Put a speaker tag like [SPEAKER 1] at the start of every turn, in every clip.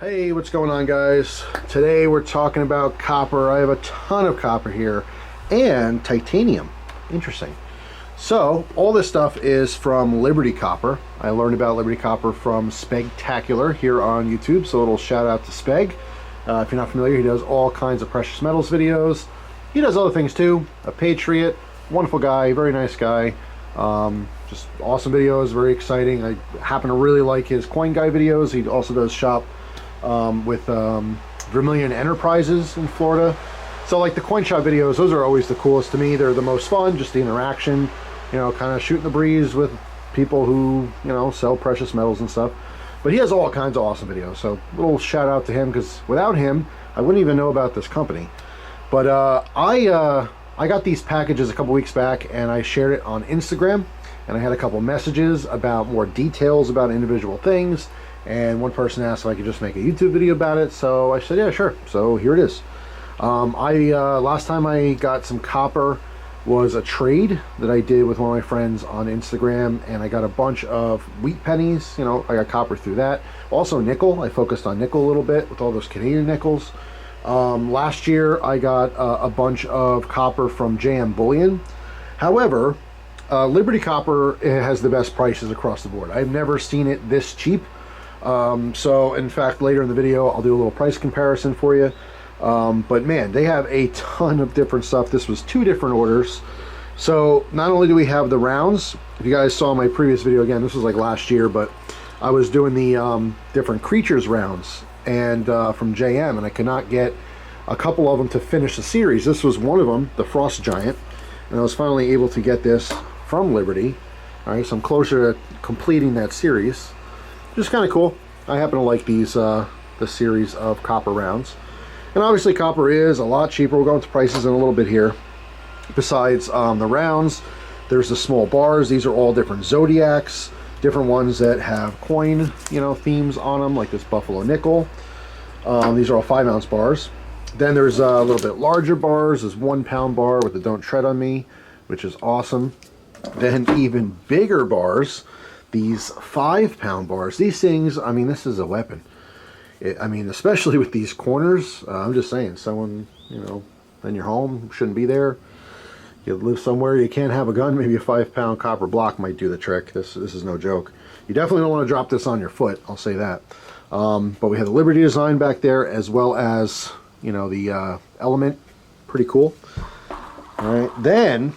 [SPEAKER 1] Hey, what's going on, guys? Today we're talking about copper. I have a ton of copper here and titanium. Interesting. So all this stuff is from Liberty Copper. I learned about Liberty Copper from Spegtacular here on YouTube, so a little shout out to Speg. If you're not familiar, he does all kinds of precious metals videos. He does other things too. A patriot, wonderful guy, very nice guy. Just awesome videos, very exciting. I happen to really like his coin guy videos. He also does shop with Vermilion Enterprises in Florida. So like the coin shop videos, those are always the coolest to me. They're the most fun, just the interaction, you know, kind of shooting the breeze with people who, you know, sell precious metals and stuff. But he has all kinds of awesome videos, so a little shout out to him, because without him I wouldn't even know about this company. But I got these packages a couple weeks back and I shared it on Instagram, and I had a couple messages about more details about individual things. And one person asked if I could just make a YouTube video about it, so I said, yeah, sure. So here it is. Last time I got some copper was a trade that I did with one of my friends on Instagram, and I got a bunch of wheat pennies. You know, I got copper through that. Also nickel. I focused on nickel a little bit with all those Canadian nickels. Last year I got a bunch of copper from JM Bullion. However, Liberty Copper has the best prices across the board. I've never seen it this cheap. So in fact, later in the video I'll do a little price comparison for you. But man, they have a ton of different stuff. This was 2 different orders. So not only do we have the rounds, if you guys saw my previous video, again, this was like last year, but I was doing the different creatures rounds and from JM, and I could not get a couple of them to finish the series. This was one of them, the Frost Giant, and I was finally able to get this from Liberty. All right, so I'm closer to completing that series. Just kind of cool. I happen to like these the series of copper rounds, and obviously copper is a lot cheaper. We'll go into prices in a little bit here. Besides the rounds, there's the small bars. These are all different zodiacs, different ones that have coin, you know, themes on them, like this buffalo nickel. These are all 5-ounce bars. Then there's a little bit larger bars. This 1-pound bar with the "Don't Tread on Me," which is awesome. Then even bigger bars. These 5-pound bars, these things, I mean, this is a weapon. I mean, especially with these corners, I'm just saying, someone, you know, in your home shouldn't be there. You live somewhere you can't have a gun, maybe a 5-pound copper block might do the trick. This is no joke. You definitely don't want to drop this on your foot, I'll say that. But we have the Liberty design back there, as well as, you know, the element. Pretty cool. All right, then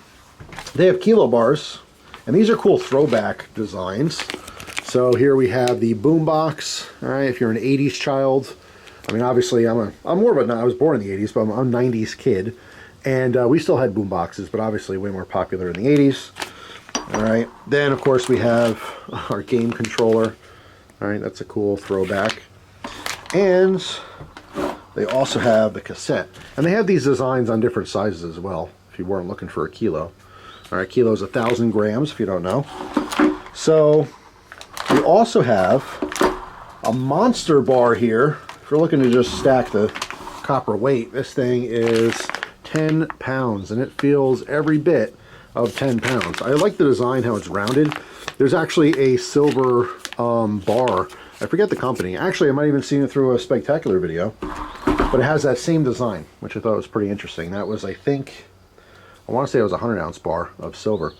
[SPEAKER 1] they have kilo bars. And these are cool throwback designs. So here we have the boombox. All right, if you're an 80s child, I mean, obviously I'm more of a, I was born in the 80s, but I'm a 90s kid. And we still had boomboxes, but obviously way more popular in the 80s. All right, then of course we have our game controller. All right, that's a cool throwback. And they also have the cassette. And they have these designs on different sizes as well, if you weren't looking for a kilo. All right, kilo is 1,000 grams, if you don't know. So we also have a monster bar here. If you're looking to just stack the copper weight, this thing is 10 pounds, and it feels every bit of 10 pounds. I like the design, how it's rounded. There's actually a silver bar. I forget the company. Actually, I might have even seen it through a Spectacular video. But it has that same design, which I thought was pretty interesting. That was, I think, I want to say it was a 100-ounce bar of silver.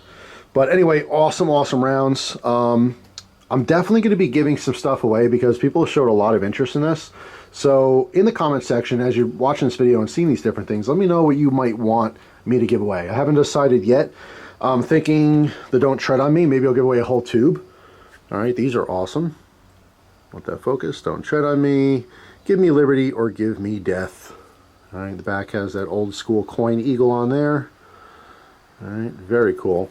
[SPEAKER 1] But anyway, awesome rounds. I'm definitely going to be giving some stuff away because people have showed a lot of interest in this. So in the comment section, as you're watching this video and seeing these different things, let me know what you might want me to give away. I haven't decided yet. I'm thinking the "Don't Tread on Me." Maybe I'll give away a whole tube. All right, these are awesome. Want that focus? "Don't Tread on Me." Give me liberty or give me death. All right, the back has that old school coin eagle on there. All right, very cool.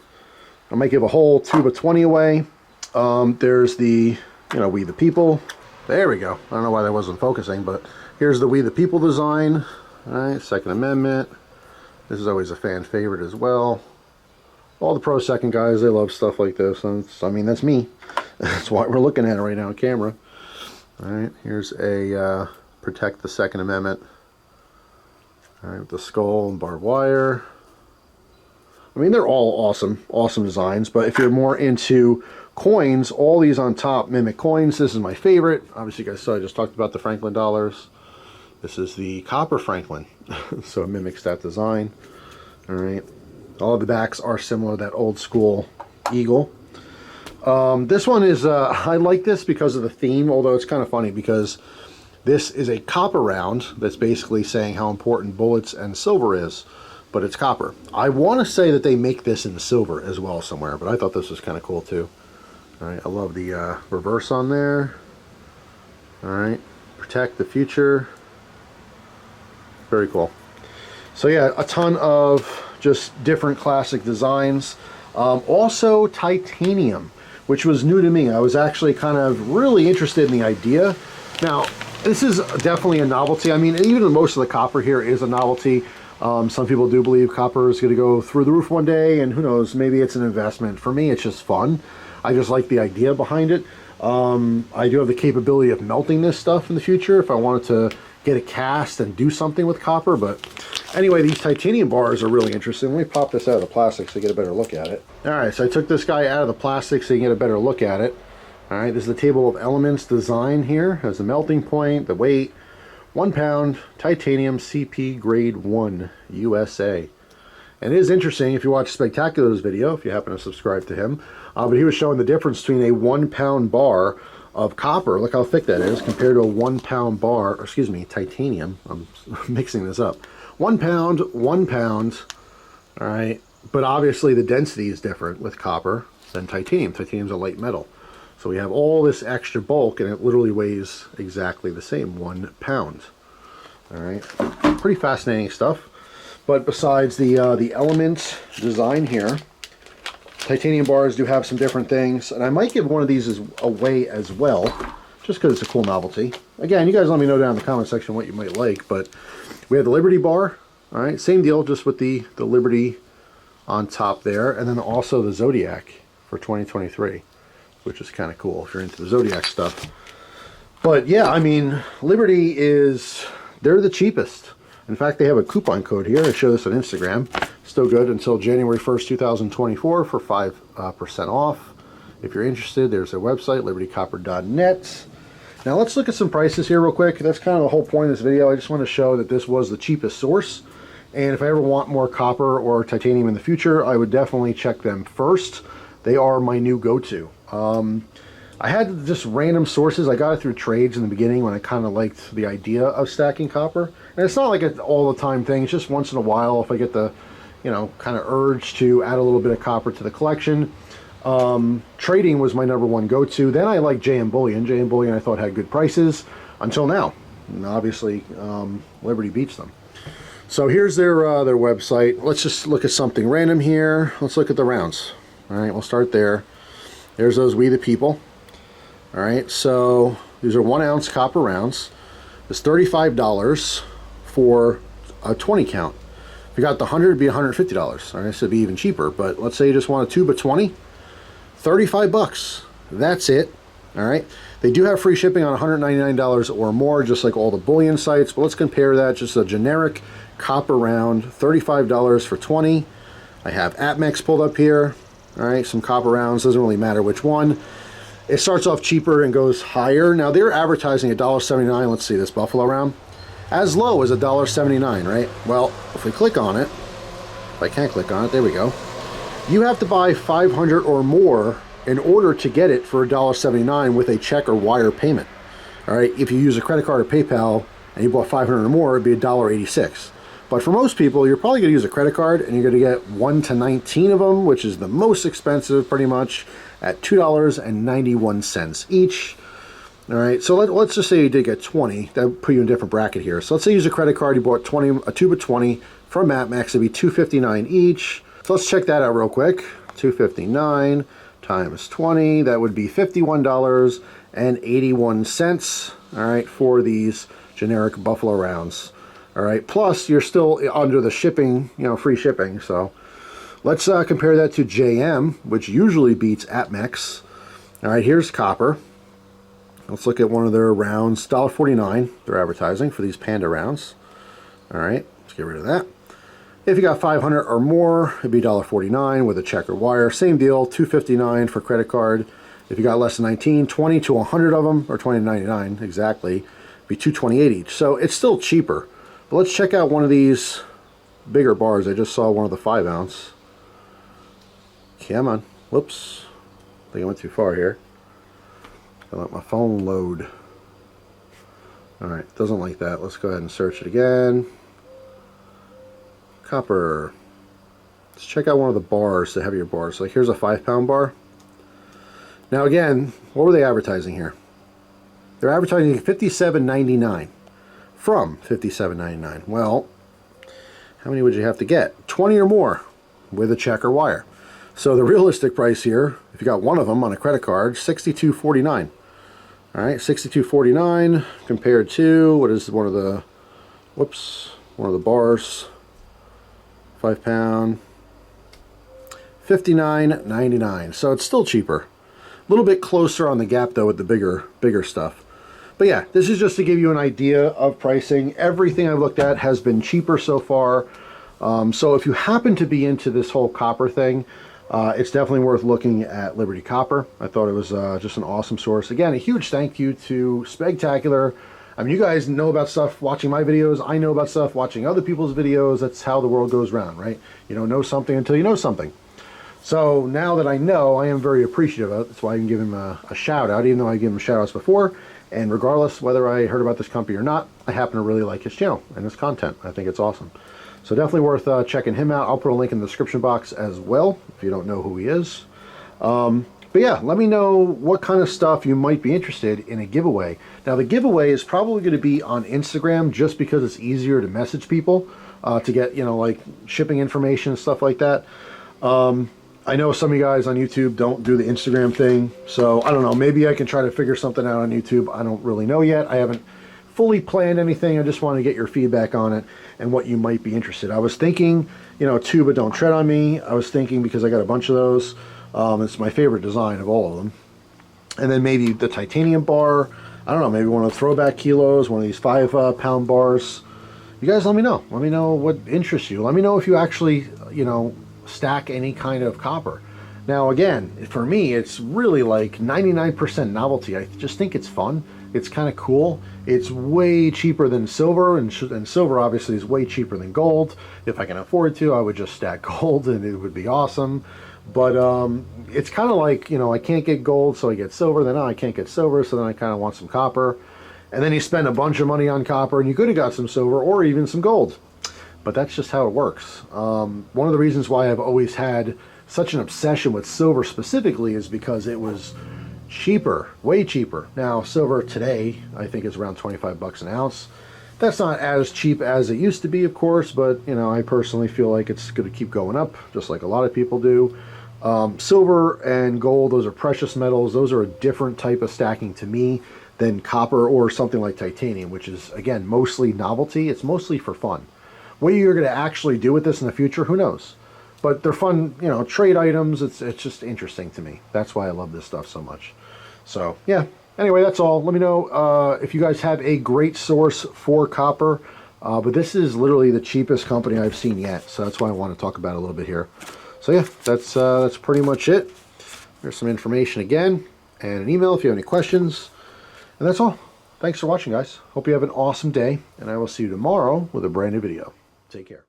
[SPEAKER 1] I might give a whole tube of 20 away. There's the, you know, "We the People." There we go. I don't know why that wasn't focusing, but here's the "We the People" design. All right, Second Amendment. This is always a fan favorite as well. All the Pro Second guys, they love stuff like this. And I mean, that's me. That's why we're looking at it right now on camera. All right, here's a Protect the Second Amendment. All right, with the skull and barbed wire. I mean, they're all awesome designs, but if you're more into coins, all these on top mimic coins. This is my favorite. Obviously, you guys saw I just talked about the Franklin dollars. This is the copper Franklin, so it mimics that design. All right, all of the backs are similar to that old school eagle. This one is, I like this because of the theme, although it's kind of funny because this is a copper round that's basically saying how important bullets and silver is, but it's copper. I want to say that they make this in silver as well somewhere, but I thought this was kind of cool too. All right, I love the reverse on there. All right, protect the future. Very cool. So yeah, a ton of just different classic designs. Also titanium, which was new to me. I was actually kind of really interested in the idea. Now, this is definitely a novelty. I mean, even most of the copper here is a novelty. Some people do believe copper is going to go through the roof one day, and who knows, maybe it's an investment. For me, it's just fun. I just like the idea behind it. I do have the capability of melting this stuff in the future if I wanted to get a cast and do something with copper. But anyway, these titanium bars are really interesting. Let me pop this out of the plastic so you get a better look at it. All right, so I took this guy out of the plastic so you can get a better look at it. All right, this is the table of elements design here. Has the melting point, the weight, 1 pound titanium CP grade 1 USA. And it is interesting if you watch Spegtacular's video, if you happen to subscribe to him, but he was showing the difference between a 1 pound bar of copper, look how thick that is, compared to a 1 pound bar, or excuse me, titanium. I'm mixing this up. 1 pound, 1 pound, all right, but obviously the density is different with copper than titanium. Titanium's a light metal. So we have all this extra bulk, and it literally weighs exactly the same, 1 pound. All right, pretty fascinating stuff. But besides the element design here, titanium bars do have some different things, and I might give one of these away as well, just because it's a cool novelty. Again, you guys let me know down in the comment section what you might like, but we have the Liberty bar, all right, same deal, just with the Liberty on top there, and then also the Zodiac for 2023, which is kind of cool if you're into the Zodiac stuff. But yeah, I mean, Liberty they're the cheapest. In fact, they have a coupon code here. I show this on Instagram. Still good until January 1st, 2024 for 5% off. If you're interested, there's their website, libertycopper.net. Now let's look at some prices here real quick. That's kind of the whole point of this video. I just want to show that this was the cheapest source. And if I ever want more copper or titanium in the future, I would definitely check them first. They are my new go-to. I had just random sources. I got it through trades in the beginning when I kind of liked the idea of stacking copper. And it's not like an all the time thing. It's just once in a while if I get the, kind of urge to add a little bit of copper to the collection. Trading was my #1 go-to. Then I liked JM Bullion. JM Bullion I thought had good prices until now. And obviously, Liberty beats them. So here's their website. Let's just look at something random here. Let's look at the rounds. All right, we'll start there. There's those We the People. All right, so these are 1 ounce copper rounds. It's $35 for a 20 count. If you got the 100, it'd be $150. All right, so it'd be even cheaper. But let's say you just want a tube of 20, 35 bucks. That's it. All right. They do have free shipping on $199 or more, just like all the bullion sites. But let's compare that. Just a generic copper round, $35 for 20. I have Atmex pulled up here. All right, some copper rounds. Doesn't really matter which one. It starts off cheaper and goes higher. Now they're advertising $1.79. Let's see this Buffalo round. As low as $1.79, right? Well, if we click on it, if I can't click on it, there we go. You have to buy 500 or more in order to get it for $1.79 with a check or wire payment. All right, if you use a credit card or PayPal and you bought 500 or more, it'd be $1.86. But for most people, you're probably going to use a credit card, and you're going to get 1 to 19 of them, which is the most expensive, pretty much, at $2.91 each. All right, so let's just say you did get 20. That would put you in a different bracket here. So let's say you use a credit card. You bought a tube of 20 from Atmex. It'd be $2.59 each. So let's check that out real quick. $2.59 times 20. That would be $51.81. All right, for these generic Buffalo rounds. All right, plus you're still under the shipping, free shipping. So let's compare that to JM, which usually beats Atmex. All right, here's copper. Let's look at one of their rounds, $1.49 they're advertising for these Panda rounds. All right, let's get rid of that. If you got 500 or more, it'd be $1.49 with a check or wire. Same deal, $2.59 for credit card. If you got less than 19, 20 to 100 of them, or 20 to 99 exactly, be $228 each. So it's still cheaper. But let's check out one of these bigger bars. I just saw one of the 5 ounce. Come on. Whoops. I think I went too far here. I'll let my phone load. Alright, doesn't like that. Let's go ahead and search it again. Copper. Let's check out one of the bars, the heavier bars. Like here's a 5-pound bar. Now again, what were they advertising here? They're advertising $57.99 from $57.99. Well, how many would you have to get? 20 or more with a check or wire. So the realistic price here, if you got one of them on a credit card, $62.49. All right, $62.49 compared to what is one of the, whoops, one of the bars, 5-pound, $59.99. So it's still cheaper. A little bit closer on the gap though with the bigger stuff. But yeah, this is just to give you an idea of pricing. Everything I've looked at has been cheaper so far. So if you happen to be into this whole copper thing, it's definitely worth looking at Liberty Copper. I thought it was just an awesome source. Again, a huge thank you to Spegtacular. I mean, you guys know about stuff watching my videos. I know about stuff watching other people's videos. That's how the world goes round, right? You don't know something until you know something. So now that I know, I am very appreciative of it. That's why I can give him a shout out, even though I gave him shout outs before. And regardless whether I heard about this company or not, I happen to really like his channel and his content. I think it's awesome. So definitely worth checking him out. I'll put a link in the description box as well, if you don't know who he is. But yeah, let me know what kind of stuff you might be interested in a giveaway. Now the giveaway is probably going to be on Instagram just because it's easier to message people to get, you know, like shipping information and stuff like that. I know some of you guys on YouTube don't do the Instagram thing, so I don't know, maybe I can try to figure something out on YouTube. I don't really know yet. I haven't fully planned anything. I just want to get your feedback on it and what you might be interested. I was thinking, you know, Tuba Don't Tread on Me. I was thinking because I got a bunch of those. It's my favorite design of all of them. And then maybe the titanium bar. I don't know, maybe one of the throwback kilos, one of these 5-pound bars. You guys let me know. Let me know what interests you. Let me know if you actually, you know, stack any kind of copper. Now again, for me, it's really like 99% novelty. I just think it's fun. It's kind of cool. It's way cheaper than silver, and silver obviously is way cheaper than gold. If I can afford to, I would just stack gold and it would be awesome. But it's kind of like, you know, I can't get gold, so I get silver. Then I can't get silver, so then I kind of want some copper. And then you spend a bunch of money on copper, and you could have got some silver or even some gold. But that's just how it works. One of the reasons why I've always had such an obsession with silver specifically is because it was cheaper, way cheaper. Now, silver today, I think is around 25 bucks an ounce. That's not as cheap as it used to be, of course, but, you know, I personally feel like it's going to keep going up, just like a lot of people do. Silver and gold, those are precious metals. Those are a different type of stacking to me than copper or something like titanium, which is, again, mostly novelty. It's mostly for fun. What you're going to actually do with this in the future, who knows? But they're fun, you know, trade items. It's just interesting to me. That's why I love this stuff so much. So, yeah. Anyway, that's all. Let me know if you guys have a great source for copper. But this is literally the cheapest company I've seen yet. So that's why I want to talk about it a little bit here. So, yeah, that's pretty much it. There's some information again and an email if you have any questions. And that's all. Thanks for watching, guys. Hope you have an awesome day. And I will see you tomorrow with a brand new video. Take care.